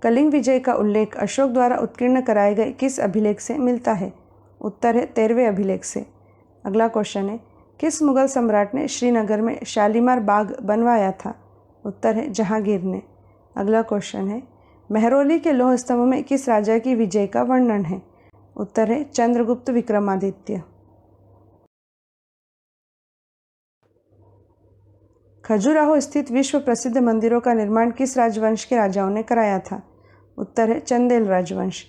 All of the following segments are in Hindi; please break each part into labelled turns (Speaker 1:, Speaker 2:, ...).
Speaker 1: कलिंग विजय का उल्लेख अशोक द्वारा उत्कीर्ण कराए गए किस अभिलेख से मिलता है? उत्तर है 13वें अभिलेख से। अगला क्वेश्चन है, किस मुगल सम्राट ने श्रीनगर में शालीमार बाग बनवाया था? उत्तर है जहांगीर ने। अगला क्वेश्चन है, मेहरौली के लौह स्तंभ में किस राजा की विजय का वर्णन है? उत्तर है चंद्रगुप्त विक्रमादित्य। खजुराहो स्थित विश्व प्रसिद्ध मंदिरों का निर्माण किस राजवंश के राजाओं ने कराया था? उत्तर है चंदेल राजवंश।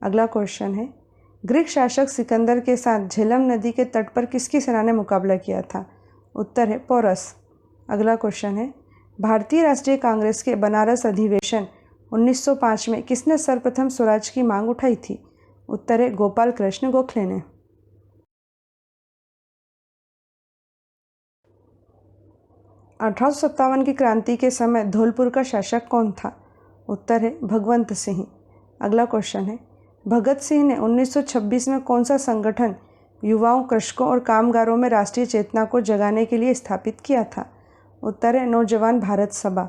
Speaker 1: अगला क्वेश्चन है, ग्रीक शासक सिकंदर के साथ झेलम नदी के तट पर किसकी सेना ने मुकाबला किया था? उत्तर है पोरस। अगला क्वेश्चन है, भारतीय राष्ट्रीय कांग्रेस के बनारस अधिवेशन 1905 में किसने सर्वप्रथम स्वराज की मांग उठाई थी? उत्तर है गोपाल कृष्ण गोखले ने। 1857 की क्रांति के समय धौलपुर का शासक कौन था? उत्तर है भगवंत सिंह। अगला क्वेश्चन है, भगत सिंह ने 1926 में कौन सा संगठन युवाओं, कृषकों और कामगारों में राष्ट्रीय चेतना को जगाने के लिए स्थापित किया था? उत्तर है नौजवान भारत सभा।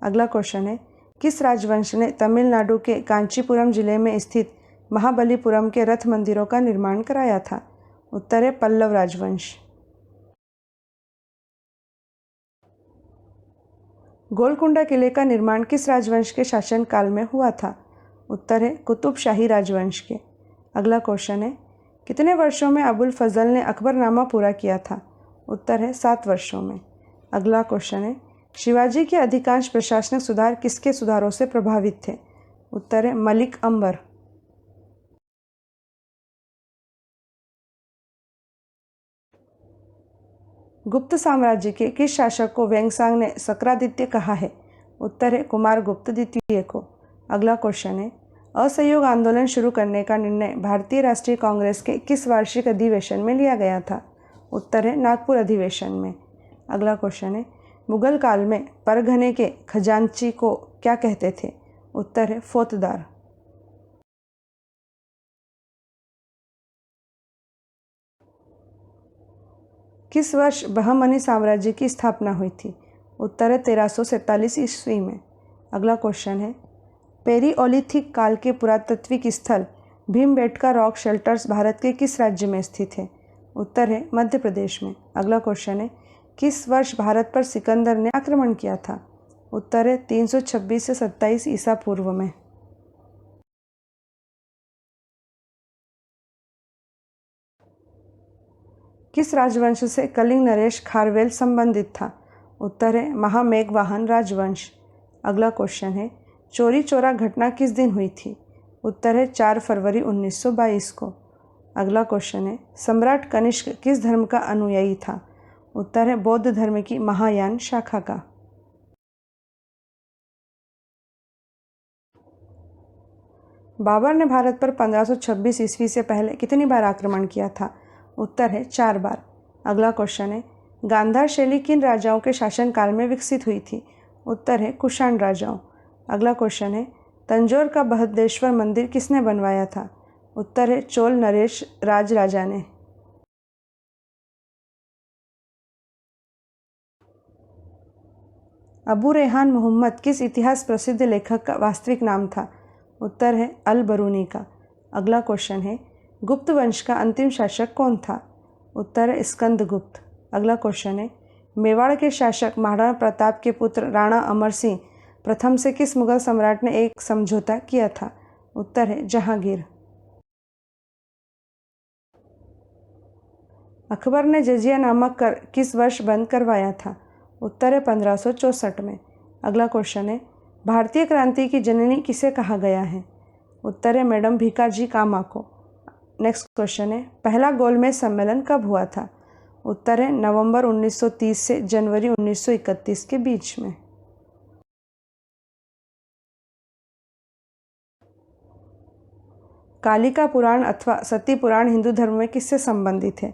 Speaker 1: अगला क्वेश्चन है, किस राजवंश ने तमिलनाडु के कांचीपुरम जिले में स्थित महाबलीपुरम के रथ मंदिरों का निर्माण कराया था? उत्तर है पल्लव राजवंश। गोलकुंडा किले का निर्माण किस राजवंश के शासनकाल में हुआ था? उत्तर है कुतुब शाही राजवंश के। अगला क्वेश्चन है, कितने वर्षों में अबुल फजल ने अकबरनामा पूरा किया था? उत्तर है 7 वर्षों में। अगला क्वेश्चन है, शिवाजी के अधिकांश प्रशासनिक सुधार किसके सुधारों से प्रभावित थे? उत्तर है मलिक अंबर। गुप्त साम्राज्य के किस शासक को वेंगसांग ने सक्रादित्य कहा है? उत्तर है कुमारगुप्त द्वितीय को। अगला क्वेश्चन है, असहयोग आंदोलन शुरू करने का निर्णय भारतीय राष्ट्रीय कांग्रेस के किस वार्षिक अधिवेशन में लिया गया था? उत्तर है नागपुर अधिवेशन में। अगला क्वेश्चन है, मुगल काल में परगने के खजांची को क्या कहते थे? उत्तर है फौतदार। किस वर्ष बहमनी साम्राज्य की स्थापना हुई थी? उत्तर है 1347 ईस्वी में। अगला क्वेश्चन है, पेरियोलिथिक काल के पुरातात्विक स्थल भीमबेटका रॉक शेल्टर्स भारत के किस राज्य में स्थित है? उत्तर है मध्य प्रदेश में। अगला क्वेश्चन है, किस वर्ष भारत पर सिकंदर ने आक्रमण किया था? उत्तर है 326 से 27 ईसा पूर्व में। किस राजवंश से कलिंग नरेश खारवेल संबंधित था? उत्तर है महामेघवाहन राजवंश। अगला क्वेश्चन है, चोरी चोरा घटना किस दिन हुई थी? उत्तर है 4 फरवरी 1922 को। अगला क्वेश्चन है, सम्राट कनिष्क किस धर्म का अनुयायी था? उत्तर है बौद्ध धर्म की महायान शाखा का। बाबर ने भारत पर 1526 ईस्वी से पहले कितनी बार आक्रमण किया था? उत्तर है 4 बार। अगला क्वेश्चन है, गांधार शैली किन राजाओं के शासनकाल में विकसित हुई थी? उत्तर है कुषाण राजाओं। अगला क्वेश्चन है, तंजौर का बृहदेश्वर मंदिर किसने बनवाया था? उत्तर है चोल नरेश राज राजा ने। अबू रेहान मोहम्मद किस इतिहास प्रसिद्ध लेखक का वास्तविक नाम था? उत्तर है अल बरूनी का। अगला क्वेश्चन है, गुप्त वंश का अंतिम शासक कौन था? उत्तर है स्कंदगुप्त। अगला क्वेश्चन है, मेवाड़ के शासक महाराणा प्रताप के पुत्र राणा अमर सिंह प्रथम से किस मुगल सम्राट ने एक समझौता किया था? उत्तर है जहांगीर। अकबर ने जजिया नामक कर किस वर्ष बंद करवाया था? उत्तर है 1564 में। अगला क्वेश्चन है, भारतीय क्रांति की जननी किसे कहा गया है? उत्तर है मैडम भीकाजी कामा को। नेक्स्ट क्वेश्चन है, पहला गोलमेज सम्मेलन कब हुआ था? उत्तर है नवंबर 1930 से जनवरी 1931 के बीच में। कालिका पुराण अथवा सती पुराण हिंदू धर्म में किससे संबंधित है?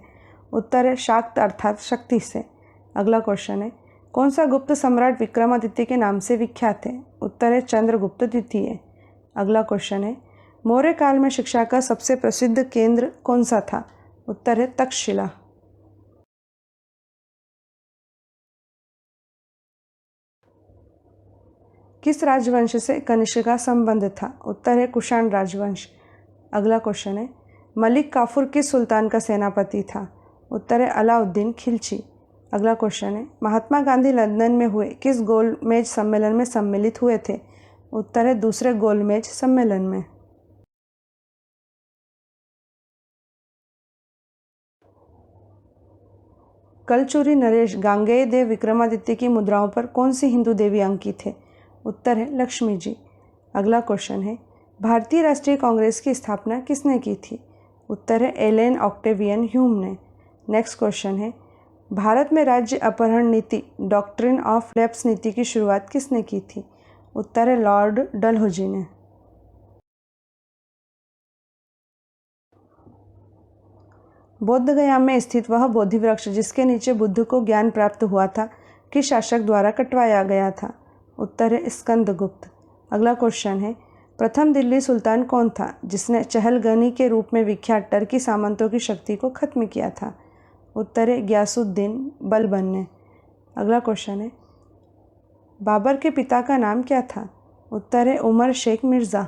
Speaker 1: उत्तर है शाक्त अर्थात शक्ति से। अगला क्वेश्चन है, कौन सा गुप्त सम्राट विक्रमादित्य के नाम से विख्यात है? उत्तर है चंद्रगुप्त द्वितीय। अगला क्वेश्चन है, मौर्य काल में शिक्षा का सबसे प्रसिद्ध केंद्र कौन सा था? उत्तर है तक्षशिला। किस राजवंश से कनिष्क का संबंध था? उत्तर है कुषाण राजवंश। अगला क्वेश्चन है, मलिक काफूर किस सुल्तान का सेनापति था? उत्तर है अलाउद्दीन खिलजी। अगला क्वेश्चन है, महात्मा गांधी लंदन में हुए किस गोलमेज सम्मेलन में सम्मिलित हुए थे? उत्तर है दूसरे गोलमेज सम्मेलन में। कलचूरी नरेश गांगेय देव विक्रमादित्य की मुद्राओं पर कौन सी हिंदू देवी अंकित है? उत्तर है लक्ष्मी जी। अगला क्वेश्चन है, भारतीय राष्ट्रीय कांग्रेस की स्थापना किसने की थी? उत्तर है एलेन ऑक्टेवियन ह्यूम ने। नेक्स्ट क्वेश्चन है, भारत में राज्य अपहरण नीति डॉक्ट्रिन ऑफ लैप्स नीति की शुरुआत किसने की थी? उत्तर है लॉर्ड डलहौजी ने। बोध गया में स्थित वह बोधि वृक्ष जिसके नीचे बुद्ध को ज्ञान प्राप्त हुआ था, किस शासक द्वारा कटवाया गया था? उत्तर है स्कंदगुप्त। अगला क्वेश्चन है, प्रथम दिल्ली सुल्तान कौन था जिसने चहलगनी के रूप में विख्यात टर्की सामंतों की शक्ति को खत्म किया था? उत्तर है ग्यासुद्दीन बलबन ने। अगला क्वेश्चन है, बाबर के पिता का नाम क्या था? उत्तर है उमर शेख मिर्ज़ा।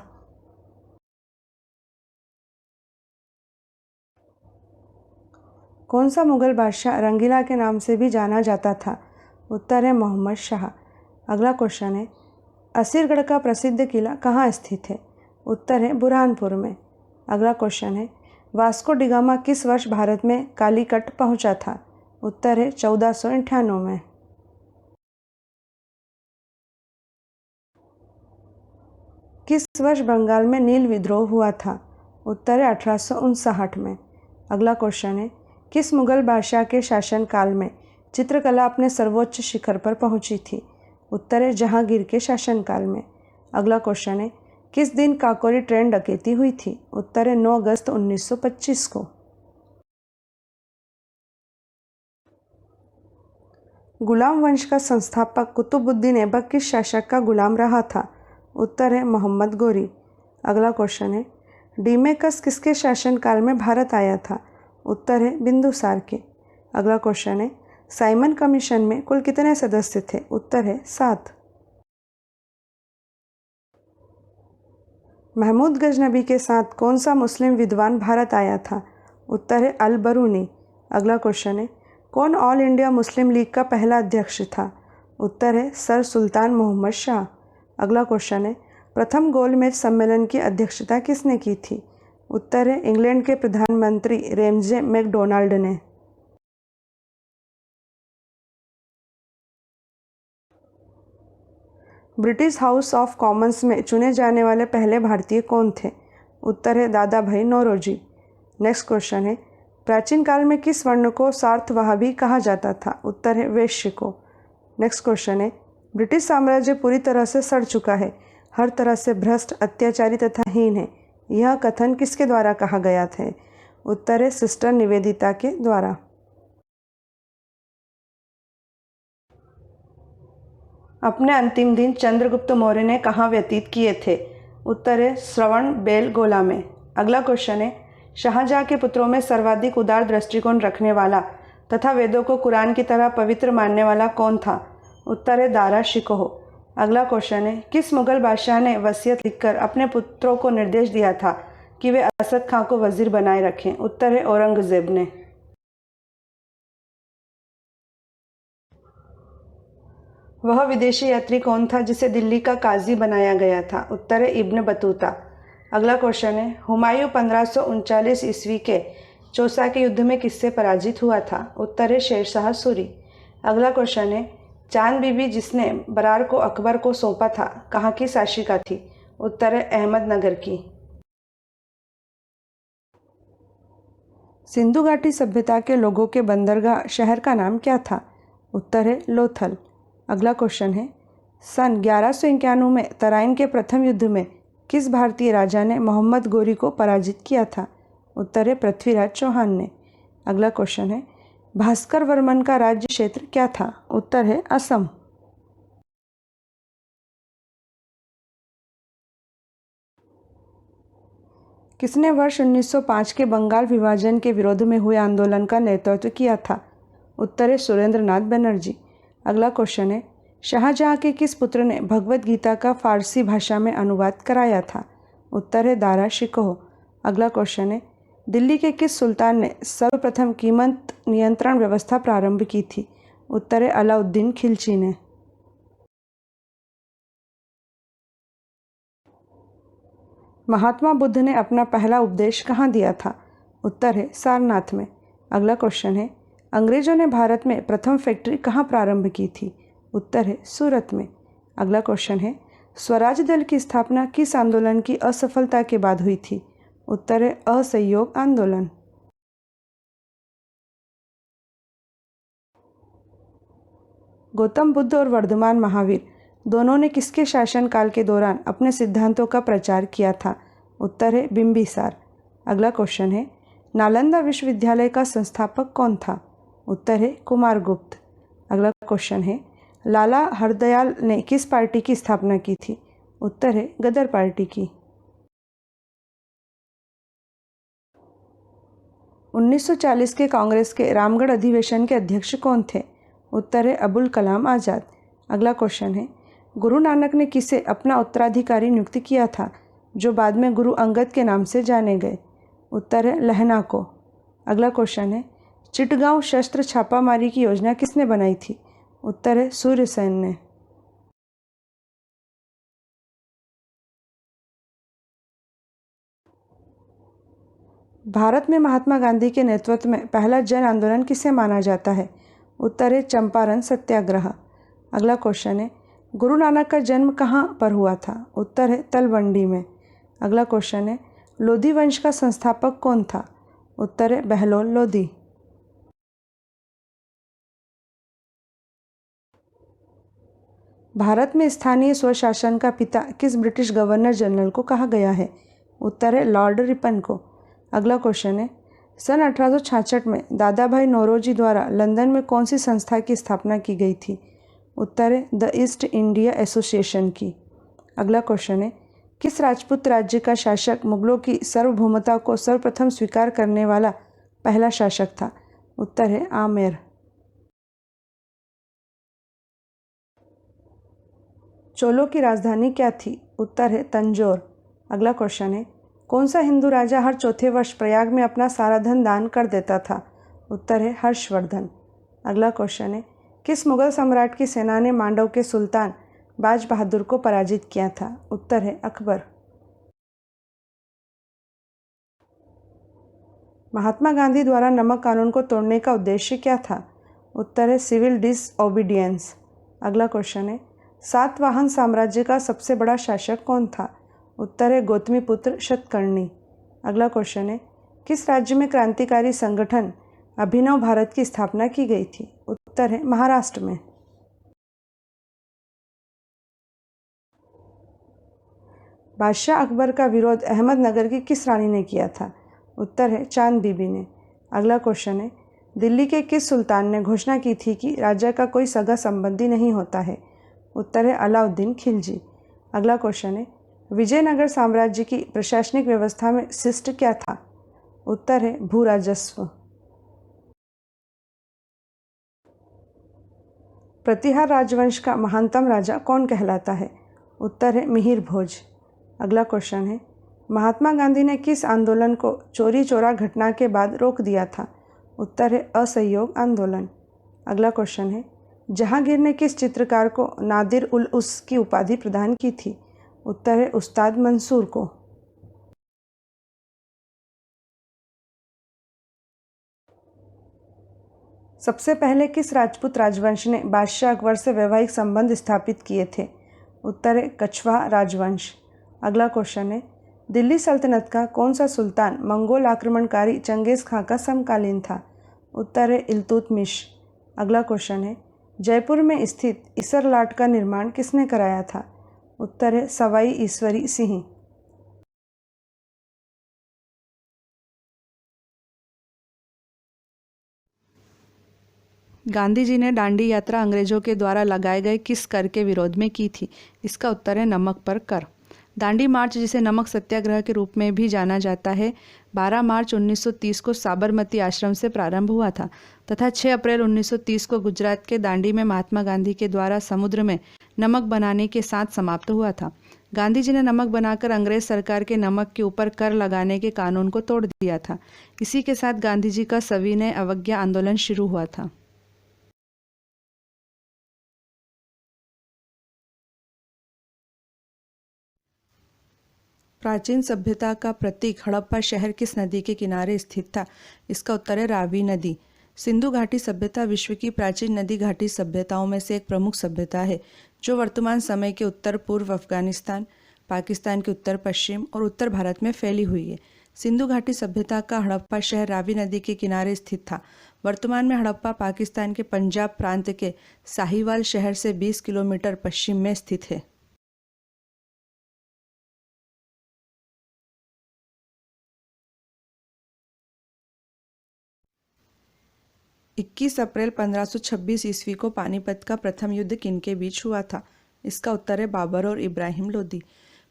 Speaker 1: कौन सा मुगल बादशाह रंगीला के नाम से भी जाना जाता था? उत्तर है मोहम्मद शाह। अगला क्वेश्चन है, असीरगढ़ का प्रसिद्ध किला कहाँ स्थित है? उत्तर है बुरहानपुर में। अगला क्वेश्चन है, वास्को डिगामा किस वर्ष भारत में कालीकट पहुँचा था? उत्तर है 1498 में। किस वर्ष बंगाल में नील विद्रोह हुआ था? उत्तर है 1859 में। अगला क्वेश्चन है, किस मुगल बादशाह के शासनकाल में चित्रकला अपने सर्वोच्च शिखर पर पहुंची थी? उत्तर है जहांगीर के शासनकाल में। अगला क्वेश्चन है, किस दिन काकोरी ट्रेन डकैती हुई थी? उत्तर है 9 अगस्त 1925 को। गुलाम वंश का संस्थापक कुतुबुद्दीन ऐबक किस शासक का गुलाम रहा था? उत्तर है मोहम्मद गोरी। अगला क्वेश्चन है, डीमेकस किसके शासनकाल में भारत आया था? उत्तर है बिंदुसार के। अगला क्वेश्चन है, साइमन कमीशन में कुल कितने सदस्य थे? उत्तर है 7। महमूद गजनबी के साथ कौन सा मुस्लिम विद्वान भारत आया था? उत्तर है अल बरूनी। अगला क्वेश्चन है, कौन ऑल इंडिया मुस्लिम लीग का पहला अध्यक्ष था? उत्तर है सर सुल्तान मोहम्मद शाह। अगला क्वेश्चन है, प्रथम गोलमेज सम्मेलन की अध्यक्षता किसने की थी? उत्तर है इंग्लैंड के प्रधानमंत्री रेमजे मैकडोनाल्ड ने। ब्रिटिश हाउस ऑफ कॉमन्स में चुने जाने वाले पहले भारतीय कौन थे? उत्तर है दादा भाई नौरोजी। नेक्स्ट क्वेश्चन है, प्राचीन काल में किस वर्ण को सार्थवाहबी कहा जाता था? उत्तर है वैश्य को। नेक्स्ट क्वेश्चन है, ब्रिटिश साम्राज्य पूरी तरह से सड़ चुका है, हर तरह से भ्रष्ट, अत्याचारी तथा हीन है, यह कथन किसके द्वारा कहा गया था? उत्तर है सिस्टर निवेदिता के द्वारा। अपने अंतिम दिन चंद्रगुप्त मौर्य ने कहाँ व्यतीत किए थे? उत्तर है श्रवण बेलगोला में। अगला क्वेश्चन है, शाहजहाँ के पुत्रों में सर्वाधिक उदार दृष्टिकोण रखने वाला तथा वेदों को कुरान की तरह पवित्र मानने वाला कौन था? उत्तर है दारा शिकोह। अगला क्वेश्चन है, किस मुगल बादशाह ने वसीयत लिखकर अपने पुत्रों को निर्देश दिया था कि वे असद खां को वजीर बनाए रखें? उत्तर है औरंगजेब ने। वह विदेशी यात्री कौन था जिसे दिल्ली का काजी बनाया गया था? उत्तर है इब्न बतूता। अगला क्वेश्चन है, हुमायूं 1539 ईस्वी के चौसा के युद्ध में किससे पराजित हुआ था? उत्तर है शेरशाह सूरी। अगला क्वेश्चन है, चांद बीबी जिसने बरार को अकबर को सौंपा था कहाँ की शासिका थी? उत्तर है अहमदनगर की। सिंधु घाटी सभ्यता के लोगों के बंदरगाह शहर का नाम क्या था? उत्तर है लोथल। अगला क्वेश्चन है, सन 1191 में तराइन के प्रथम युद्ध में किस भारतीय राजा ने मोहम्मद गोरी को पराजित किया था? उत्तर है पृथ्वीराज चौहान ने। अगला क्वेश्चन है, भास्कर वर्मन का राज्य क्षेत्र क्या था? उत्तर है असम। किसने वर्ष 1905 के बंगाल विभाजन के विरोध में हुए आंदोलन का नेतृत्व किया था? उत्तर है सुरेंद्र नाथ बनर्जी। अगला क्वेश्चन है, शाहजहाँ के किस पुत्र ने भगवत गीता का फारसी भाषा में अनुवाद कराया था? उत्तर है दारा शिकोह। अगला क्वेश्चन है, दिल्ली के किस सुल्तान ने सर्वप्रथम कीमत नियंत्रण व्यवस्था प्रारंभ की थी? उत्तर है अलाउद्दीन खिलजी ने। महात्मा बुद्ध ने अपना पहला उपदेश कहाँ दिया था? उत्तर है सारनाथ में। अगला क्वेश्चन है, अंग्रेजों ने भारत में प्रथम फैक्ट्री कहाँ प्रारंभ की थी? उत्तर है सूरत में। अगला क्वेश्चन है, स्वराज दल की स्थापना किस आंदोलन की असफलता के बाद हुई थी? उत्तर है असहयोग आंदोलन। गौतम बुद्ध और वर्धमान महावीर दोनों ने किसके शासनकाल के दौरान अपने सिद्धांतों का प्रचार किया था? उत्तर है बिंबिसार। अगला क्वेश्चन है, नालंदा विश्वविद्यालय का संस्थापक कौन था? उत्तर है कुमारगुप्त। अगला क्वेश्चन है, लाला हरदयाल ने किस पार्टी की स्थापना की थी? उत्तर है गदर पार्टी की। 1940 के कांग्रेस के रामगढ़ अधिवेशन के अध्यक्ष कौन थे? उत्तर है अबुल कलाम आज़ाद। अगला क्वेश्चन है, गुरु नानक ने किसे अपना उत्तराधिकारी नियुक्त किया था जो बाद में गुरु अंगद के नाम से जाने गए? उत्तर है लहना को। अगला क्वेश्चन है, चिटगांव शस्त्र छापामारी की योजना किसने बनाई थी? उत्तर है सूर्यसेन ने। भारत में महात्मा गांधी के नेतृत्व में पहला जन आंदोलन किसे माना जाता है? उत्तर है चंपारण सत्याग्रह। अगला क्वेश्चन है, गुरु नानक का जन्म कहाँ पर हुआ था? उत्तर है तलवंडी में। अगला क्वेश्चन है, लोधी वंश का संस्थापक कौन था? उत्तर है बहलोल लोधी। भारत में स्थानीय स्वशासन का पिता किस ब्रिटिश गवर्नर जनरल को कहा गया है? उत्तर है लॉर्ड रिपन को। अगला क्वेश्चन है, सन 1866 में दादा भाई नौरोजी द्वारा लंदन में कौन सी संस्था की स्थापना की गई थी? उत्तर है द ईस्ट इंडिया एसोसिएशन की। अगला क्वेश्चन है, किस राजपूत राज्य का शासक मुगलों की सार्वभौमता को सर्वप्रथम स्वीकार करने वाला पहला शासक था? उत्तर है आमेर। चोलों की राजधानी क्या थी? उत्तर है तंजौर। अगला क्वेश्चन है, कौन सा हिंदू राजा हर चौथे वर्ष प्रयाग में अपना सारा धन दान कर देता था? उत्तर है हर्षवर्धन। अगला क्वेश्चन है, किस मुगल सम्राट की सेना ने मांडव के सुल्तान बाज बहादुर को पराजित किया था? उत्तर है अकबर। महात्मा गांधी द्वारा नमक कानून को तोड़ने का उद्देश्य क्या था? उत्तर है सिविल डिसओबीडियंस। अगला क्वेश्चन है, सातवाहन साम्राज्य का सबसे बड़ा शासक कौन था? उत्तर है गौतमीपुत्र शतकर्णी। अगला क्वेश्चन है, किस राज्य में क्रांतिकारी संगठन अभिनव भारत की स्थापना की गई थी? उत्तर है महाराष्ट्र में। बादशाह अकबर का विरोध अहमदनगर की किस रानी ने किया था? उत्तर है चांद बीबी ने। अगला क्वेश्चन है, दिल्ली के किस सुल्तान ने घोषणा की थी कि राजा का कोई सगा संबंधी नहीं होता है? उत्तर है अलाउद्दीन खिलजी। अगला क्वेश्चन है, विजयनगर साम्राज्य की प्रशासनिक व्यवस्था में शिष्ट क्या था? उत्तर है भू राजस्व। प्रतिहार राजवंश का महानतम राजा कौन कहलाता है? उत्तर है मिहिर भोज। अगला क्वेश्चन है, महात्मा गांधी ने किस आंदोलन को चोरी चोरा घटना के बाद रोक दिया था? उत्तर है असहयोग आंदोलन। अगला क्वेश्चन है, जहांगीर ने किस चित्रकार को नादिर उल उस की उपाधि प्रदान की थी? उत्तर है उस्ताद मंसूर को। सबसे पहले किस राजपूत राजवंश ने बादशाह अकबर से वैवाहिक संबंध स्थापित किए थे? उत्तर है कछवाहा राजवंश। अगला क्वेश्चन है, दिल्ली सल्तनत का कौन सा सुल्तान मंगोल आक्रमणकारी चंगेज़ खां का समकालीन था? उत्तर है इल्तुतमिश। अगला क्वेश्चन है, जयपुर में स्थित इसरलाट का निर्माण किसने कराया था? उत्तर है सवाई ईश्वरी सिंह। गांधी जी ने दांडी यात्रा अंग्रेजों के द्वारा लगाए गए किस कर के विरोध में की थी? इसका उत्तर है नमक पर कर।
Speaker 2: दांडी मार्च, जिसे नमक सत्याग्रह के रूप में भी जाना जाता है, 12 मार्च 1930 को साबरमती आश्रम से प्रारंभ हुआ था तथा 6 अप्रैल 1930 को गुजरात के दांडी में महात्मा गांधी के द्वारा समुद्र में नमक बनाने के साथ समाप्त हुआ था। गांधी जी ने नमक बनाकर अंग्रेज सरकार के नमक के ऊपर कर लगाने के कानून को तोड़ दिया था। इसी के साथ गांधी जी का सविनय अवज्ञा आंदोलन शुरू हुआ था। प्राचीन सभ्यता का प्रतीक हड़प्पा शहर किस नदी के किनारे स्थित था? इसका उत्तर है रावी नदी। सिंधु घाटी सभ्यता विश्व की प्राचीन नदी घाटी सभ्यताओं में से एक प्रमुख सभ्यता है, जो वर्तमान समय के उत्तर पूर्व अफगानिस्तान, पाकिस्तान के उत्तर पश्चिम और उत्तर भारत में फैली हुई है। सिंधु घाटी सभ्यता का हड़प्पा शहर रावी नदी के किनारे स्थित था। वर्तमान में हड़प्पा पाकिस्तान के पंजाब प्रांत के साहिवाल शहर से 20 किलोमीटर पश्चिम में स्थित है। 21 अप्रैल 1526 ईस्वी को पानीपत का प्रथम युद्ध किनके बीच हुआ था? इसका उत्तर है बाबर और इब्राहिम लोदी।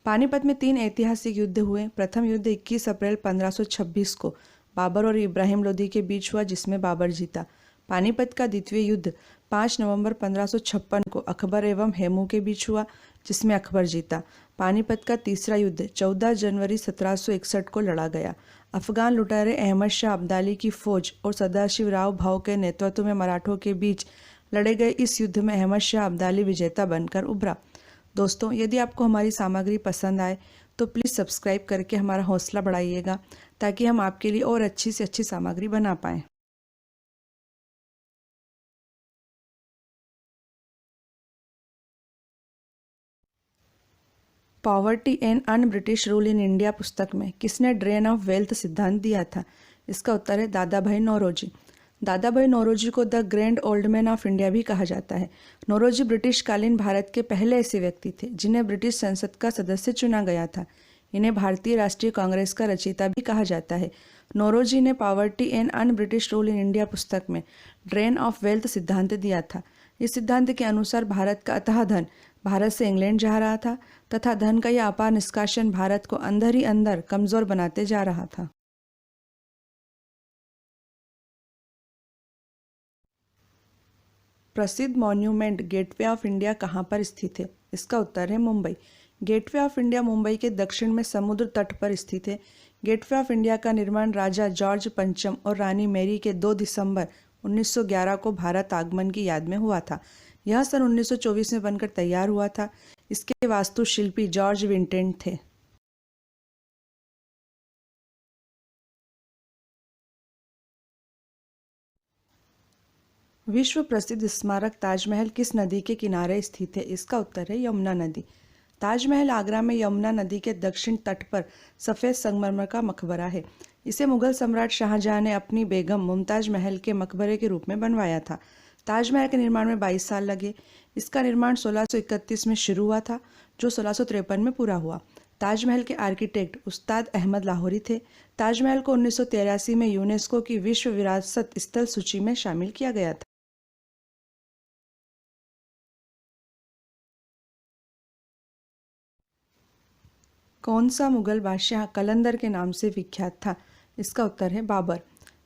Speaker 2: पानीपत में 3 ऐतिहासिक युद्ध हुए। प्रथम युद्ध 21 अप्रैल 1526 को बाबर और इब्राहिम लोदी के बीच हुआ, जिसमें बाबर जीता। पानीपत का द्वितीय युद्ध 5 नवंबर 1556 को अकबर एवं हेमू के बीच हुआ, जिसमें अकबर जीता। पानीपत का तीसरा युद्ध 14 जनवरी 1761 को लड़ा गया। अफगान लुटेरे अहमद शाह अब्दाली की फौज और सदाशिव राव भाऊ के नेतृत्व में मराठों के बीच लड़े गए इस युद्ध में अहमद शाह अब्दाली विजेता बनकर उभरा। दोस्तों, यदि आपको हमारी सामग्री पसंद आए तो प्लीज़ सब्सक्राइब करके हमारा हौसला बढ़ाइएगा, ताकि हम आपके लिए और अच्छी से अच्छी सामग्री बना पाएँ। Poverty and un British rule in India पुस्तक में किसने ड्रेन ऑफ वेल्थ सिद्धांत दिया था? इसका उत्तर है दादा भाई नौरोजी। दादा भाई नौरोजी को the grand old man of India भी कहा जाता है। नौरोजी ब्रिटिशकालीन भारत के पहले ऐसे व्यक्ति थे जिन्हें ब्रिटिश संसद का सदस्य चुना गया था। इन्हें भारतीय राष्ट्रीय कांग्रेस का रचयिता भी कहा जाता है। नौरोजी ने poverty and un British rule in India पुस्तक में ड्रेन ऑफ वेल्थ सिद्धांत दिया था। इस सिद्धांत के अनुसार भारत का अथाह धन भारत से इंग्लैंड जा रहा था तथा धन का यह अपार निष्कासन भारत को अंदर ही अंदर कमजोर बनाते जा रहा था। प्रसिद्ध मॉन्यूमेंट गेटवे ऑफ इंडिया कहाँ पर स्थित है? इसका उत्तर है Mumbai. Gateway of India Mumbai के दक्षिण में समुद्र तट पर स्थित है। गेटवे ऑफ इंडिया का निर्माण राजा जॉर्ज पंचम और रानी मैरी के 2 दिसंबर 1911 को भारत आगमन की याद में हुआ था। यह सन 1924 में बनकर तैयार हुआ था। इसके वास्तुशिल्पी जॉर्ज विंटेंट थे। विश्व प्रसिद्ध स्मारक ताजमहल किस नदी के किनारे स्थित है? इसका उत्तर है यमुना नदी। ताजमहल आगरा में यमुना नदी के दक्षिण तट पर सफ़ेद संगमरमर का मकबरा है। इसे मुगल सम्राट शाहजहां ने अपनी बेगम मुमताज महल के मकबरे के रूप में बनवाया था। ताजमहल के निर्माण में 22 साल लगे। इसका निर्माण 1631 में शुरू हुआ था, जो 1653 में पूरा हुआ। ताजमहल के आर्किटेक्ट उस्ताद अहमद लाहौरी थे। ताजमहल को 1983 में यूनेस्को की विश्व विरासत स्थल सूची में शामिल किया गया था। कौन सा मुगल बादशाह कलंदर के नाम से विख्यात था? इसका उत्तर है बाबर।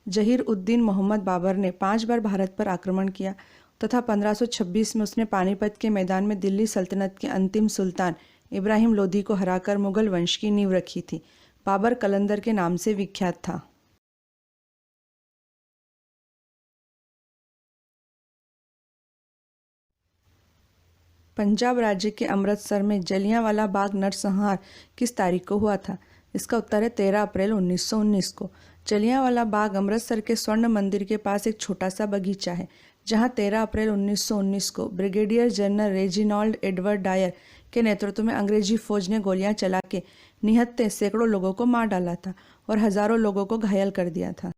Speaker 2: जहीर उद्दीन मोहम्मद बाबर ने 5 बार भारत पर आक्रमण किया तथा 1526 में उसने पानीपत के मैदान में दिल्ली सल्तनत के अंतिम सुल्तान इब्राहिम लोदी को हराकर मुगल वंश की नींव रखी थी। बाबर कलंदर के नाम से विख्यात था। पंजाब राज्य के अमृतसर में जलियांवाला बाग नरसंहार किस तारीख को हुआ था? इसका उत्तर है 13 अप्रैल 1919 को। जलियांवाला बाग अमृतसर के स्वर्ण मंदिर के पास एक छोटा सा बगीचा है, जहां 13 अप्रैल 1919 को brigadier general Reginald Edward Dyer के नेतृत्व में अंग्रेजी फौज ने गोलियां चला के निहत्थे सैकड़ों लोगों को मार डाला था और हजारों लोगों को घायल कर दिया था।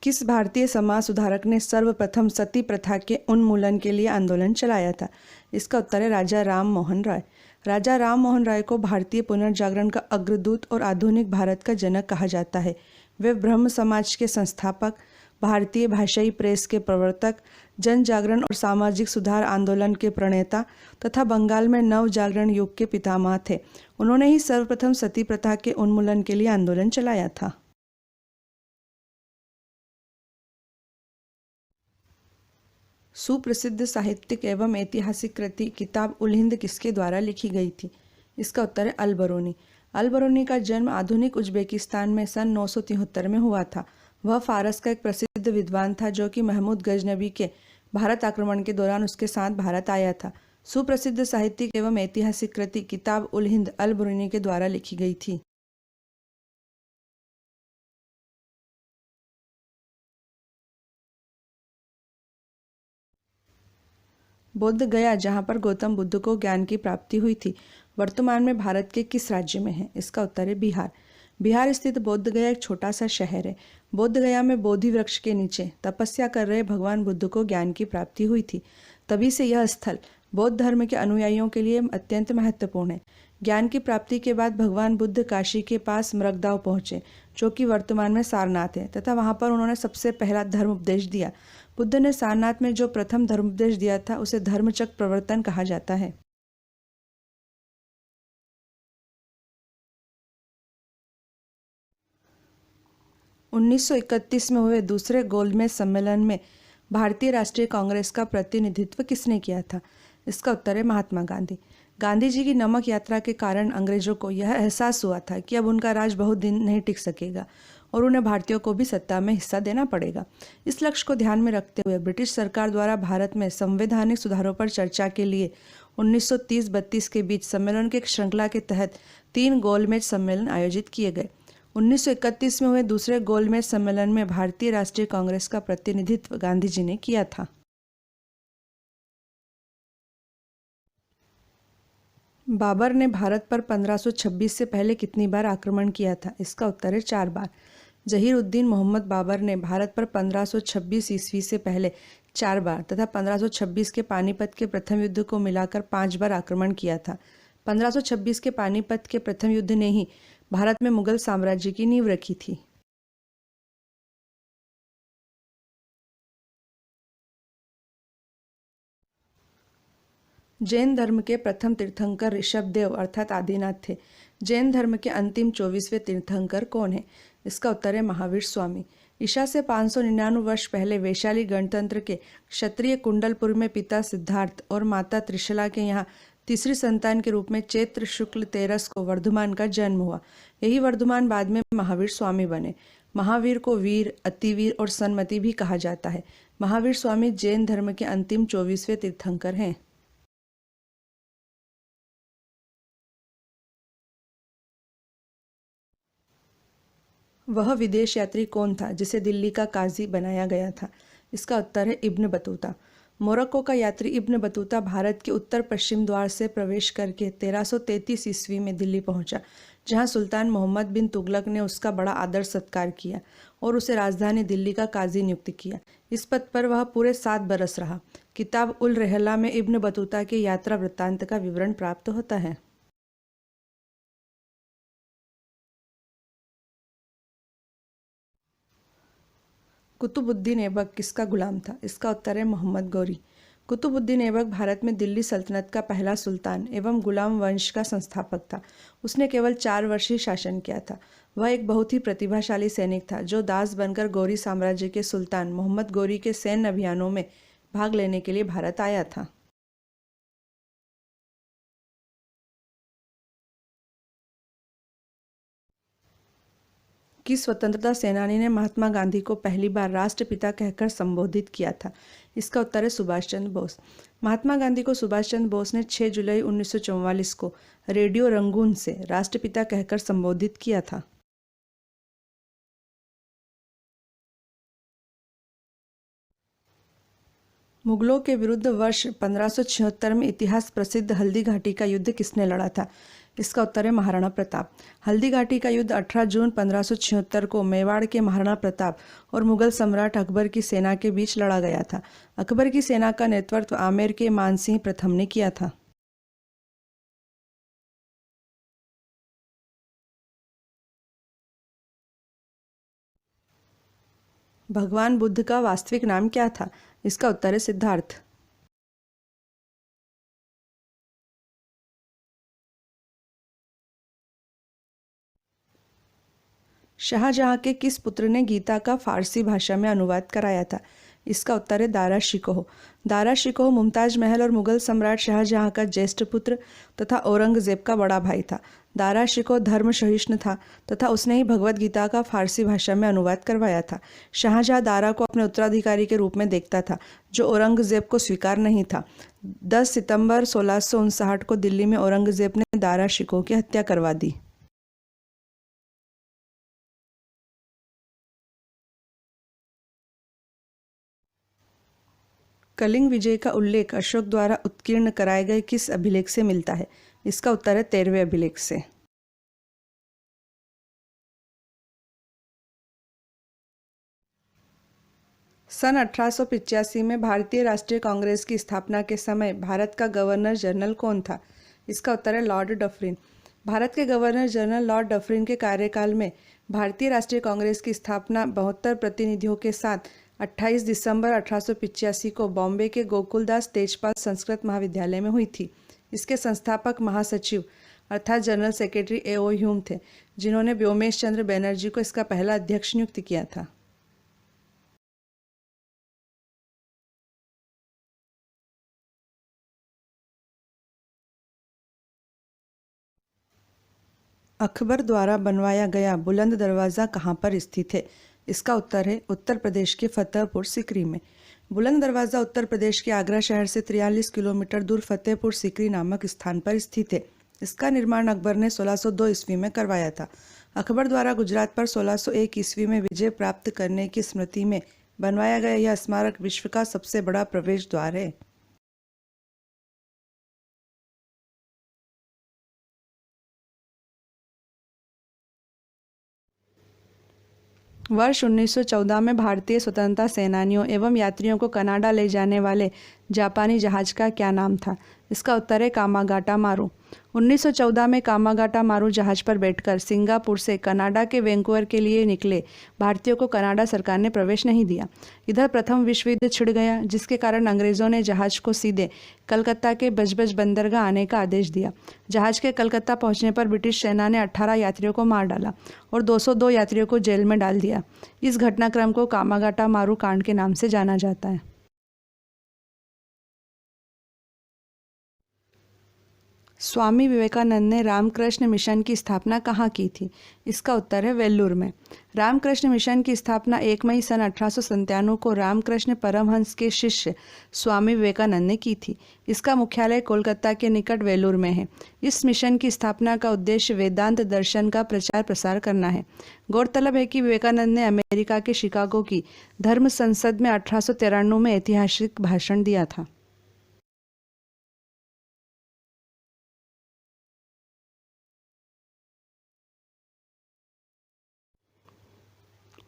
Speaker 2: किस भारतीय समाज सुधारक ने सर्वप्रथम सती प्रथा के उन्मूलन के लिए आंदोलन चलाया था? इसका उत्तर है राजा राम मोहन राय। राजा राम मोहन राय को भारतीय पुनर्जागरण का अग्रदूत और आधुनिक भारत का जनक कहा जाता है। वे ब्रह्म समाज के संस्थापक भारतीय भाषाई प्रेस के प्रवर्तक, जन जागरण और सामाजिक सुधार आंदोलन के प्रणेता तथा बंगाल में नव जागरण युग के पितामह थे। उन्होंने ही सर्वप्रथम सती प्रथा के उन्मूलन के लिए आंदोलन चलाया था। सुप्रसिद्ध साहित्यिक एवं ऐतिहासिक कृति किताब उल हिंद किसके द्वारा लिखी गई थी? इसका उत्तर है अल बरूनी। अल बरूनी का जन्म आधुनिक उज्बेकिस्तान में सन 973 में हुआ था। वह फारस का एक प्रसिद्ध विद्वान था जो कि महमूद गजनबी के भारत आक्रमण के दौरान उसके साथ भारत आया था। सुप्रसिद्ध साहित्यिक एवं ऐतिहासिक कृति किताब उल हिंद अल बरूनी के द्वारा लिखी गई थी। बोध गया, जहाँ पर गौतम बुद्ध को ज्ञान की प्राप्ति हुई थी, वर्तमान में भारत के किस राज्य में है? इसका उत्तर है बिहार। बिहार स्थित बोध गया एक छोटा सा शहर है। बोध गया में बोधि वृक्ष के नीचे तपस्या कर रहे भगवान बुद्ध को ज्ञान की प्राप्ति हुई थी। तभी से यह स्थल बौद्ध धर्म के अनुयायियों के लिए अत्यंत महत्वपूर्ण है। ज्ञान की प्राप्ति के बाद भगवान बुद्ध काशी के पास मृगदाव पहुंचे, जो कि वर्तमान में सारनाथ है, तथा वहां पर उन्होंने सबसे पहला धर्म उपदेश दिया। बुद्ध ने सारनाथ में जो प्रथम धर्मोपदेश दिया था उसे धर्मचक्र प्रवर्तन कहा जाता है। उन्नीस में हुए दूसरे गोलमेज सम्मेलन में भारतीय राष्ट्रीय कांग्रेस का प्रतिनिधित्व किसने किया था? इसका उत्तर है महात्मा गांधी। गांधी जी की नमक यात्रा के कारण अंग्रेजों को यह एहसास हुआ था कि अब उनका राज बहुत दिन नहीं टिक सकेगा और उन्हें भारतीयों को भी सत्ता में हिस्सा देना पड़ेगा। इस लक्ष्य को ध्यान में रखते हुए ब्रिटिश सरकार द्वारा भारत में संवैधानिक सुधारों पर चर्चा के लिए 1930-32 के बीच सम्मेलन की एक श्रृंखला के तहत 3 गोलमेज सम्मेलन आयोजित किए गए। 1931 में हुए दूसरे गोलमेज सम्मेलन में भारतीय राष्ट्रीय कांग्रेस का प्रतिनिधित्व गांधी जी ने किया था। बाबर ने भारत पर 1526 से पहले कितनी बार आक्रमण किया था? इसका उत्तर है 4 बार। जहीर-उद्दीन मोहम्मद बाबर ने भारत पर 1526 ईस्वी से पहले 4 बार तथा 1526 के पानीपत के प्रथम युद्ध को मिलाकर 5 बार आक्रमण किया था। 1526 के पानीपत के प्रथम युद्ध ने ही भारत में मुगल साम्राज्य की नींव रखी थी। जैन धर्म के प्रथम तीर्थंकर ऋषभदेव अर्थात आदिनाथ थे। जैन धर्म के अंतिम 24वें तीर्थंकर कौन है? इसका उत्तर है महावीर स्वामी। ईसा से 599 वर्ष पहले वैशाली गणतंत्र के क्षत्रिय कुंडलपुर में पिता सिद्धार्थ और माता त्रिशला के यहाँ तीसरी संतान के रूप में चैत्र शुक्ल 13 को वर्धमान का जन्म हुआ। यही वर्धमान बाद में महावीर स्वामी बने। महावीर को वीर, अतिवीर और सन्मति भी कहा जाता है। महावीर स्वामी जैन धर्म के अंतिम 24वें तीर्थंकर हैं। वह विदेश यात्री कौन था जिसे दिल्ली का काजी बनाया गया था? इसका उत्तर है इब्न बतूता। मोरक्को का यात्री इब्न बतूता भारत के उत्तर पश्चिम द्वार से प्रवेश करके 1333 ईस्वी में दिल्ली पहुंचा, जहां सुल्तान मोहम्मद बिन तुगलक ने उसका बड़ा आदर सत्कार किया और उसे राजधानी दिल्ली का काजी नियुक्त किया। इस पद पर वह पूरे 7 बरस रहा। किताब उल रहला में इब्न बतूता के यात्रा वृत्तांत का विवरण प्राप्त होता है। कुतुबुद्दीन ऐबक किसका गुलाम था? इसका उत्तर है मोहम्मद गौरी। कुतुबुद्दीन ऐबक भारत में दिल्ली सल्तनत का पहला सुल्तान एवं गुलाम वंश का संस्थापक था। उसने केवल 4 वर्ष ही शासन किया था। वह एक बहुत ही प्रतिभाशाली सैनिक था जो दास बनकर गौरी साम्राज्य के सुल्तान मोहम्मद गौरी के सैन्य अभियानों में भाग लेने के लिए भारत आया था। किस स्वतंत्रता सेनानी ने महात्मा गांधी को पहली बार राष्ट्रपिता कहकर संबोधित किया था? इसका उत्तर है सुभाष चंद्र बोस। महात्मा गांधी को सुभाष चंद्र बोस ने 6 जुलाई 1944 को रेडियो रंगून से राष्ट्रपिता कहकर संबोधित किया था। मुगलों के विरुद्ध वर्ष 1576 में इतिहास प्रसिद्ध हल्दी घाटी का युद्ध किसने लड़ा था? इसका उत्तर है महाराणा प्रताप। हल्दी घाटी का युद्ध 18 जून 1576 को मेवाड़ के महाराणा प्रताप और मुगल सम्राट अकबर की सेना के बीच लड़ा गया था। अकबर की सेना का नेतृत्व आमेर के मानसिंह प्रथम ने किया था। भगवान बुद्ध का वास्तविक नाम क्या था? इसका उत्तर है सिद्धार्थ। शाहजहां के किस पुत्र ने गीता का फारसी भाषा में अनुवाद कराया था? इसका उत्तर है दारा शिकोह। दारा शिकोह मुमताज महल और मुगल सम्राट शाहजहां का ज्येष्ठ पुत्र तथा औरंगजेब का बड़ा भाई था। दारा शिकोह धर्म सहिष्णु था तथा उसने ही भगवत गीता का फारसी भाषा में अनुवाद करवाया था। शाहजहां दारा को अपने उत्तराधिकारी के रूप में देखता था, जो औरंगजेब को स्वीकार नहीं था। 10 सितंबर 1659 को दिल्ली में औरंगजेब ने दारा शिकोह की हत्या करवा दी। कलिंग विजय का उल्लेख अशोक द्वारा उत्कीर्ण कराए गए किस अभिलेख से मिलता है? इसका उत्तर है 13वें अभिलेख से। सन 1885 में भारतीय राष्ट्रीय कांग्रेस की स्थापना के समय भारत का गवर्नर जनरल कौन था? इसका उत्तर है लॉर्ड डफरिन। भारत के गवर्नर जनरल लॉर्ड डफरिन के कार्यकाल में भारतीय राष्ट्रीय कांग्रेस की स्थापना 72 प्रतिनिधियों के साथ 28 दिसंबर 1885 को बॉम्बे के गोकुलदास तेजपाल संस्कृत महाविद्यालय में हुई थी। इसके संस्थापक महासचिव अर्थात जनरल सेक्रेटरी A.O. ह्यूम थे, जिन्होंने व्योमेश चंद्र बनर्जी को इसका पहला अध्यक्ष नियुक्त किया था। अकबर द्वारा बनवाया गया बुलंद दरवाज़ा कहाँ पर स्थित है? इसका उत्तर है उत्तर प्रदेश के फतेहपुर सीकरी में। बुलंद दरवाज़ा उत्तर प्रदेश के आगरा शहर से 43 किलोमीटर दूर फतेहपुर सीकरी नामक स्थान पर स्थित है। इसका निर्माण अकबर ने 1602 ईस्वी में करवाया था। अकबर द्वारा गुजरात पर 1601 ईस्वी में विजय प्राप्त करने की स्मृति में बनवाया गया यह स्मारक विश्व का सबसे बड़ा प्रवेश द्वार है। वर्ष 1914 में भारतीय स्वतंत्रता सेनानियों एवं यात्रियों को कनाडा ले जाने वाले जापानी जहाज का क्या नाम था? इसका उत्तर है कामागाटा मारू। 1914 में कामागाटा मारू जहाज पर बैठकर सिंगापुर से कनाडा के वैंकूवर के लिए निकले भारतीयों को कनाडा सरकार ने प्रवेश नहीं दिया। इधर प्रथम विश्व युद्ध छिड़ गया, जिसके कारण अंग्रेजों ने जहाज को सीधे कलकत्ता के बजबज बंदरगाह आने का आदेश दिया। जहाज के कलकत्ता पहुंचने पर ब्रिटिश सेना ने 18 यात्रियों को मार डाला और 202 यात्रियों को जेल में डाल दिया। इस घटनाक्रम को कामागाटा मारू कांड के नाम से जाना जाता है। स्वामी विवेकानंद ने रामकृष्ण मिशन की स्थापना कहाँ की थी? इसका उत्तर है वेल्लूर में। रामकृष्ण मिशन की स्थापना 1 मई सन 1897 को रामकृष्ण परमहंस के शिष्य स्वामी विवेकानंद ने की थी। इसका मुख्यालय कोलकाता के निकट वेल्लूर में है। इस मिशन की स्थापना का उद्देश्य वेदांत दर्शन का प्रचार प्रसार करना है। गौरतलब है कि विवेकानंद ने अमेरिका के शिकागो की धर्म संसद में 1893 में ऐतिहासिक भाषण दिया था।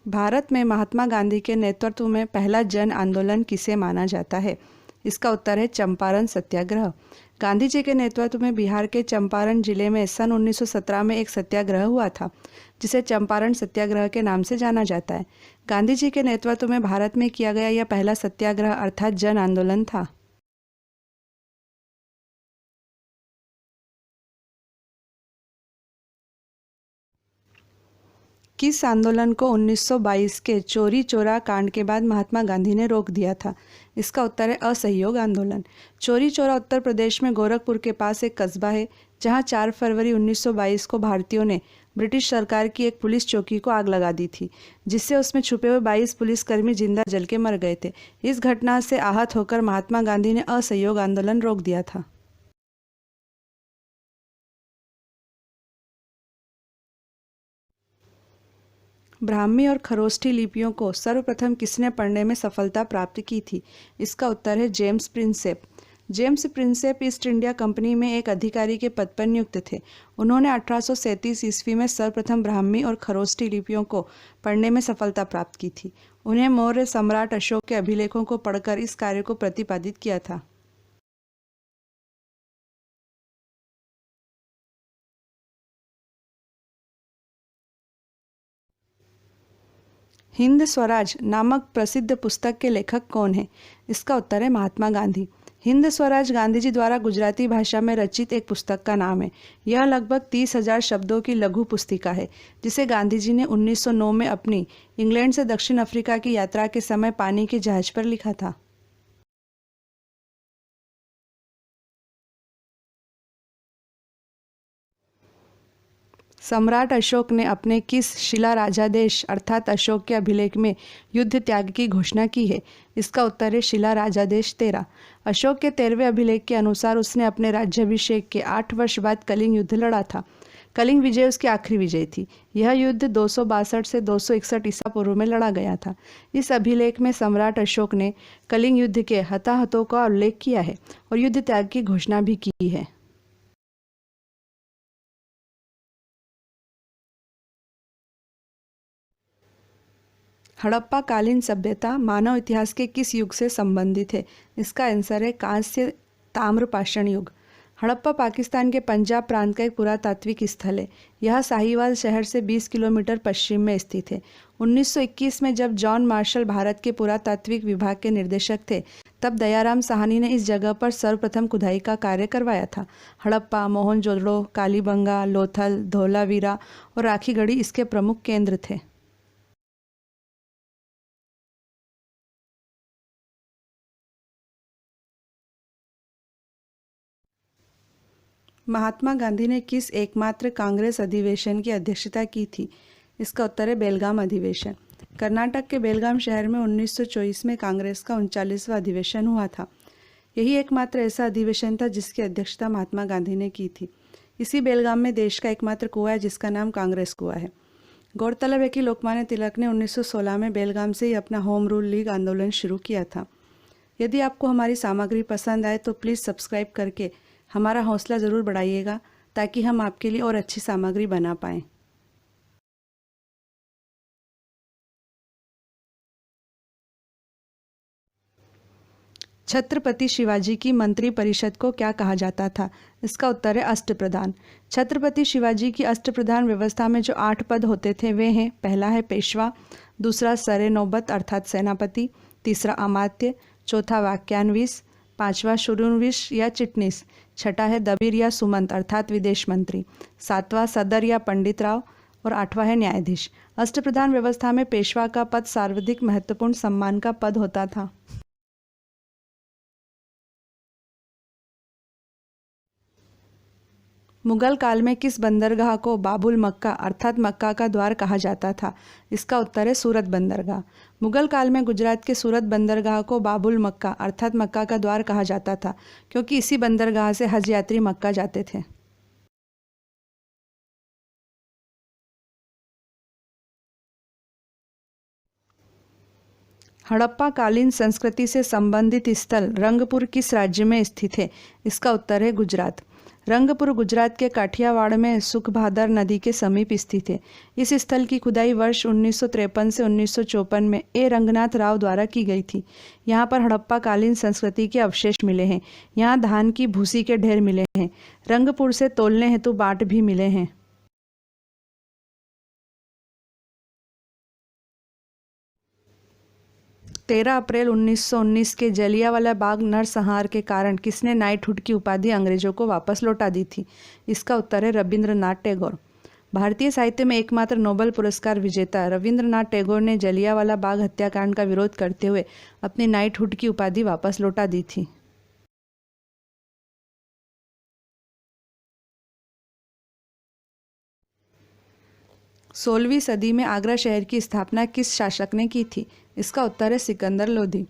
Speaker 2: भारत में महात्मा गांधी के नेतृत्व में पहला जन आंदोलन किसे माना जाता है? इसका उत्तर है चंपारण सत्याग्रह। गांधी जी के नेतृत्व में बिहार के चंपारण जिले में सन 1917 में एक सत्याग्रह हुआ था, जिसे चंपारण सत्याग्रह के नाम से जाना जाता है। गांधी जी के नेतृत्व में भारत में किया गया यह पहला सत्याग्रह अर्थात जन आंदोलन था। किस आंदोलन को 1922 के चोरी चोरा कांड के बाद महात्मा गांधी ने रोक दिया था? इसका उत्तर है असहयोग आंदोलन। चोरी चोरा उत्तर प्रदेश में गोरखपुर के पास एक कस्बा है, जहां 4 फरवरी 1922 को भारतीयों ने ब्रिटिश सरकार की एक पुलिस चौकी को आग लगा दी थी, जिससे उसमें छुपे हुए 22 पुलिसकर्मी जिंदा जल के मर गए थे। इस घटना से आहत होकर महात्मा गांधी ने असहयोग आंदोलन रोक दिया था। ब्राह्मी और खरोष्ठी लिपियों को सर्वप्रथम किसने पढ़ने में सफलता प्राप्त की थी? इसका उत्तर है James Prinsep. James Prinsep east India company में एक अधिकारी के पद पर नियुक्त थे। उन्होंने 1837 ईस्वी में सर्वप्रथम ब्राह्मी और खरोष्ठी लिपियों को पढ़ने में सफलता प्राप्त की थी। उन्हें मौर्य सम्राट अशोक के अभिलेखों को पढ़कर इस कार्य को प्रतिपादित किया था। हिंद स्वराज नामक प्रसिद्ध पुस्तक के लेखक कौन है? इसका उत्तर है महात्मा गांधी। हिंद स्वराज गांधी जी द्वारा गुजराती भाषा में रचित एक पुस्तक का नाम है। यह लगभग 30,000 शब्दों की लघु पुस्तिका है, जिसे गांधी जी ने 1909 में अपनी इंग्लैंड से दक्षिण अफ्रीका की यात्रा के समय पानी के जहाज पर लिखा था। सम्राट अशोक ने अपने किस शिलाराजादेश अर्थात अशोक के अभिलेख में युद्ध त्याग की घोषणा की है? इसका उत्तर है शिलाराजादेश 13। अशोक के 13वें अभिलेख के अनुसार उसने अपने राज्याभिषेक के 8 वर्ष बाद कलिंग युद्ध लड़ा था। कलिंग विजय उसकी आखिरी विजय थी। यह युद्ध 262 से 261 ईसा पूर्व में लड़ा गया था। इस अभिलेख में सम्राट अशोक ने कलिंग युद्ध के हताहतों का उल्लेख किया है और युद्ध त्याग की घोषणा भी की है। हड़प्पा कालीन सभ्यता मानव इतिहास के किस युग से संबंधित है? इसका आंसर है कांस्य ताम्र पाषाण युग। हड़प्पा पाकिस्तान के पंजाब प्रांत का एक पुरातात्विक स्थल है। यह साहिवाल शहर से 20 किलोमीटर पश्चिम में स्थित है। 1921 में जब जॉन मार्शल भारत के पुरातात्विक विभाग के निर्देशक थे, तब दयाराम साहनी ने इस जगह पर सर्वप्रथम खुदाई का कार्य करवाया था। हड़प्पा, मोहनजोदड़ो, कालीबंगा, लोथल, धोलावीरा और राखीगढ़ी इसके प्रमुख केंद्र थे। महात्मा गांधी ने किस एकमात्र कांग्रेस अधिवेशन की अध्यक्षता की थी? इसका उत्तर है बेलगाम अधिवेशन। कर्नाटक के बेलगाम शहर में 1924 में कांग्रेस का 39वां अधिवेशन हुआ था। यही एकमात्र ऐसा अधिवेशन था जिसकी अध्यक्षता महात्मा गांधी ने की थी। इसी बेलगाम में देश का एकमात्र कुआं है जिसका नाम कांग्रेस कुआं है। गौरतलब है कि लोकमान्य तिलक ने 1916 में बेलगाम से ही अपना होम रूल लीग आंदोलन शुरू किया था। यदि आपको हमारी सामग्री पसंद आए तो प्लीज़ सब्सक्राइब करके हमारा हौसला ज़रूर बढ़ाइएगा, ताकि हम आपके लिए और अच्छी सामग्री बना पाएँ। छत्रपति शिवाजी की मंत्री परिषद को क्या कहा जाता था? इसका उत्तर है अष्टप्रधान। छत्रपति शिवाजी की अष्टप्रधान व्यवस्था में जो 8 पद होते थे वे हैं: पहला है पेशवा, दूसरा सरे नौबत अर्थात सेनापति, तीसरा अमात्य, चौथा वाक्यान्विस, पांचवा शुरूनविश या चिटनीस, छठा है दबीर या सुमंत अर्थात विदेश मंत्री, सातवां सदर या पंडित राव और आठवां है न्यायाधीश। अष्टप्रधान व्यवस्था में पेशवा का पद सर्वाधिक महत्वपूर्ण सम्मान का पद होता था। मुगल काल में किस बंदरगाह को बाबुल मक्का अर्थात मक्का का द्वार कहा जाता था? इसका उत्तर है सूरत बंदरगाह। मुगल काल में गुजरात के सूरत बंदरगाह को बाबुल मक्का अर्थात मक्का का द्वार कहा जाता था, क्योंकि इसी बंदरगाह से हज यात्री मक्का जाते थे। हड़प्पा कालीन संस्कृति से संबंधित स्थल रंगपुर किस राज्य में स्थित है? इसका उत्तर है गुजरात। रंगपुर गुजरात के काठियावाड़ में सुखभादर नदी के समीप स्थित है। इस स्थल की खुदाई वर्ष 1953 से 1954 में ए रंगनाथ राव द्वारा की गई थी। यहाँ पर हड़प्पा कालीन संस्कृति के अवशेष मिले हैं। यहाँ धान की भूसी के ढेर मिले हैं। रंगपुर से तोलने हेतु बाट भी मिले हैं। 13 अप्रैल 1919 के जलियांवाला बाग नरसंहार के कारण किसने नाइटहुड की उपाधि अंग्रेजों को वापस लौटा दी थी? इसका उत्तर है रविंद्रनाथ टैगोर। भारतीय साहित्य में एकमात्र नोबेल पुरस्कार विजेता रविंद्रनाथ टैगोर ने जलियांवाला बाग हत्याकांड का विरोध करते हुए अपनी नाइटहुड की उपाधि वापस लौटा दी थी। 16वीं सदी में आगरा शहर की स्थापना किस शासक ने की थी? इसका उत्तर है सिकंदर लोदी।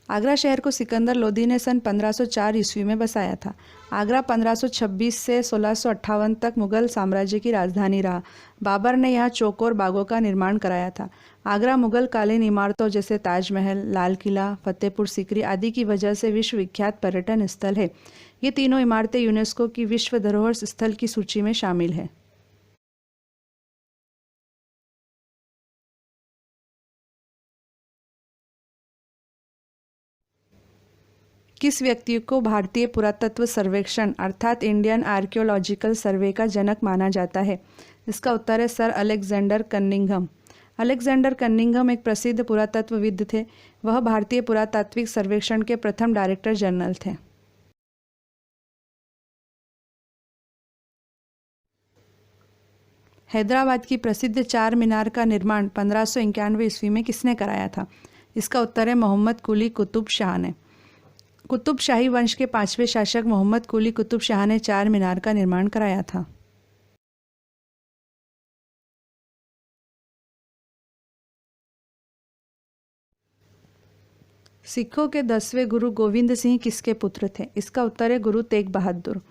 Speaker 2: आगरा शहर को सिकंदर लोदी ने सन 1504 ईस्वी में बसाया था। आगरा 1526 से 1658 तक मुगल साम्राज्य की राजधानी रहा। बाबर ने यहाँ चौकोर बागों का निर्माण कराया था। आगरा मुगल कालीन इमारतों जैसे ताजमहल, लाल किला, फतेहपुर सीकरी आदि की वजह से विश्वविख्यात पर्यटन स्थल है। ये तीनों इमारतें यूनेस्को की विश्व धरोहर स्थल की सूची में शामिल है। किस व्यक्ति को भारतीय पुरातत्व सर्वेक्षण अर्थात इंडियन आर्कियोलॉजिकल सर्वे का जनक माना जाता है? इसका उत्तर है sir Alexander Cunningham. Alexander Cunningham एक प्रसिद्ध पुरातत्वविद थे। वह भारतीय पुरातात्विक सर्वेक्षण के प्रथम डायरेक्टर जनरल थे। हैदराबाद की प्रसिद्ध चार मीनार का निर्माण 1591 ईस्वी में किसने कराया था? इसका उत्तर है मोहम्मद कुली कुतुब शाह ने। कुतुब शाही वंश के 5वें शासक मोहम्मद कुली कुतुब शाह ने चार मीनार का निर्माण कराया था। सिखों के 10वें गुरु गोविंद सिंह किसके पुत्र थे? इसका उत्तर है गुरु तेग बहादुर।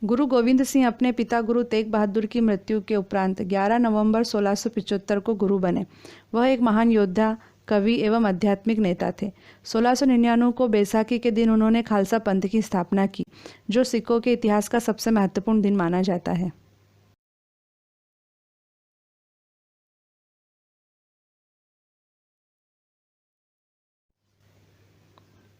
Speaker 2: गुरु गोविंद सिंह अपने पिता गुरु तेग बहादुर की मृत्यु के उपरांत 11 नवंबर 1675 को गुरु बने। वह एक महान योद्धा, कवि एवं आध्यात्मिक नेता थे। 1699 को बैसाखी के दिन उन्होंने खालसा पंथ की स्थापना की, जो सिखों के इतिहास का सबसे महत्वपूर्ण दिन माना जाता है।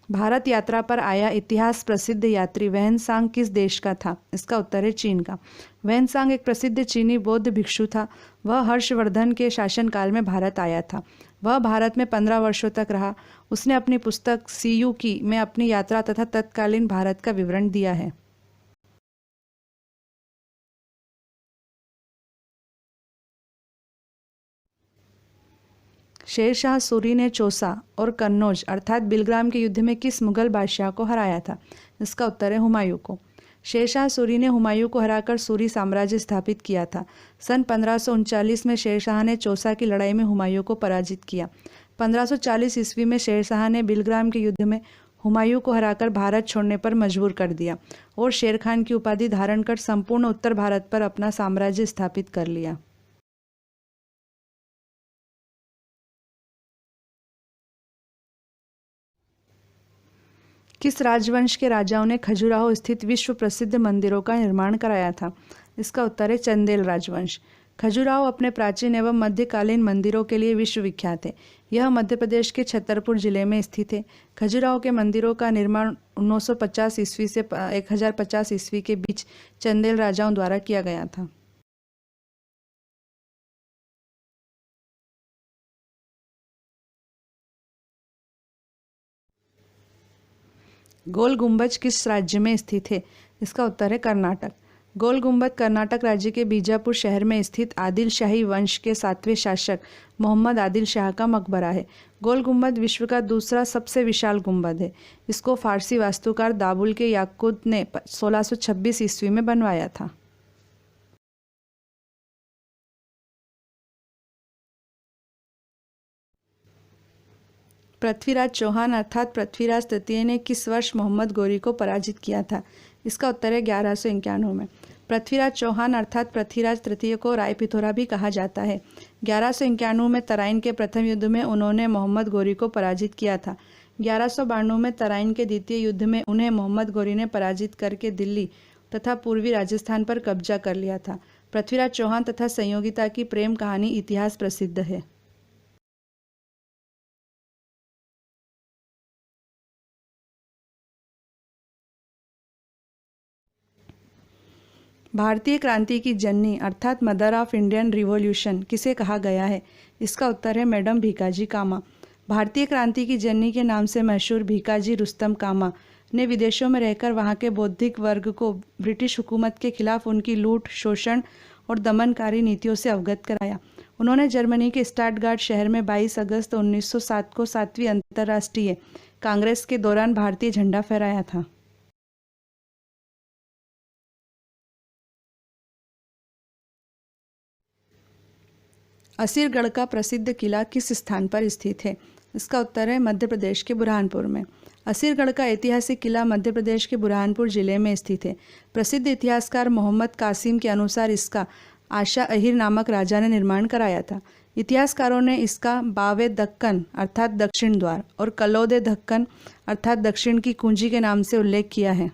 Speaker 2: भारत यात्रा पर आया इतिहास प्रसिद्ध यात्री वैनसांग किस देश का था? इसका उत्तर है चीन का। वैनसांग एक प्रसिद्ध चीनी बौद्ध भिक्षु था। वह हर्षवर्धन के शासनकाल में भारत आया था। वह भारत में 15 वर्षों तक रहा। उसने अपनी पुस्तक सीयूकी में अपनी यात्रा तथा तत्कालीन भारत का विवरण दिया है। शेरशाह सूरी ने चौसा और कन्नौज अर्थात बिलग्राम के युद्ध में किस मुगल बादशाह को हराया था? इसका उत्तर है हुमायूं को। शेरशाह सूरी ने हुमायूं को हराकर सूरी साम्राज्य स्थापित किया था। सन 1539 में शेरशाह ने चौसा की लड़ाई में हुमायूं को पराजित किया। 1540 ईस्वी में शेरशाह ने बिलग्राम के युद्ध में हुमायूं को हराकर भारत छोड़ने पर मजबूर कर दिया और शेर खान की उपाधि धारण कर संपूर्ण उत्तर भारत पर अपना साम्राज्य स्थापित कर लिया। किस राजवंश के राजाओं ने खजुराहो स्थित विश्व प्रसिद्ध मंदिरों का निर्माण कराया था? इसका उत्तर है चंदेल राजवंश। खजुराहो अपने प्राचीन एवं मध्यकालीन मंदिरों के लिए विश्वविख्यात है। यह मध्य प्रदेश के छतरपुर जिले में स्थित है। खजुराहो के मंदिरों का निर्माण 950 ईस्वी से 1050 ईस्वी के बीच चंदेल राजाओं द्वारा किया गया था। गोल गुंबज किस राज्य में स्थित है? इसका उत्तर है कर्नाटक। गोल गुंबद कर्नाटक राज्य के बीजापुर शहर में स्थित आदिल शाही वंश के 7वें शासक मोहम्मद आदिल शाह का मकबरा है। गोल गुंबद विश्व का दूसरा सबसे विशाल गुंबद है। इसको फारसी वास्तुकार दाबुल के याकूत ने 1626 ईस्वी में बनवाया था। पृथ्वीराज चौहान अर्थात पृथ्वीराज तृतीय ने किस वर्ष मोहम्मद गौरी को पराजित किया था? इसका उत्तर है 1191 में। पृथ्वीराज चौहान अर्थात पृथ्वीराज तृतीय को रायपिथौरा भी कहा जाता है। 1191 में तराइन के प्रथम युद्ध में उन्होंने मोहम्मद गौरी को पराजित किया था। 1192 में तराइन के द्वितीय युद्ध में उन्हें मोहम्मद गौरी ने पराजित करके दिल्ली तथा पूर्वी राजस्थान पर कब्जा कर लिया था। पृथ्वीराज चौहान तथा संयोगिता की प्रेम कहानी इतिहास प्रसिद्ध है। भारतीय क्रांति की जननी अर्थात मदर ऑफ इंडियन रिवॉल्यूशन किसे कहा गया है? इसका उत्तर है मैडम भीकाजी कामा। भारतीय क्रांति की जननी के नाम से मशहूर भीकाजी रुस्तम कामा ने विदेशों में रहकर वहां के बौद्धिक वर्ग को ब्रिटिश हुकूमत के खिलाफ उनकी लूट, शोषण और दमनकारी नीतियों से अवगत कराया। उन्होंने जर्मनी के स्टटगार्ट शहर में 22 अगस्त 1907 को 7वीं अंतर्राष्ट्रीय कांग्रेस के दौरान भारतीय झंडा फहराया था। असीरगढ़ का प्रसिद्ध किला किस स्थान पर स्थित है? इसका उत्तर है मध्य प्रदेश के बुरहानपुर में। असीरगढ़ का ऐतिहासिक किला मध्य प्रदेश के बुरहानपुर जिले में स्थित है। प्रसिद्ध इतिहासकार मोहम्मद कासिम के अनुसार इसका आशा अहिर नामक राजा ने निर्माण कराया था। इतिहासकारों ने इसका बावे दक्कन अर्थात दक्षिण द्वार और कलौदे दक्कन अर्थात दक्षिण की कुंजी के नाम से उल्लेख किया है।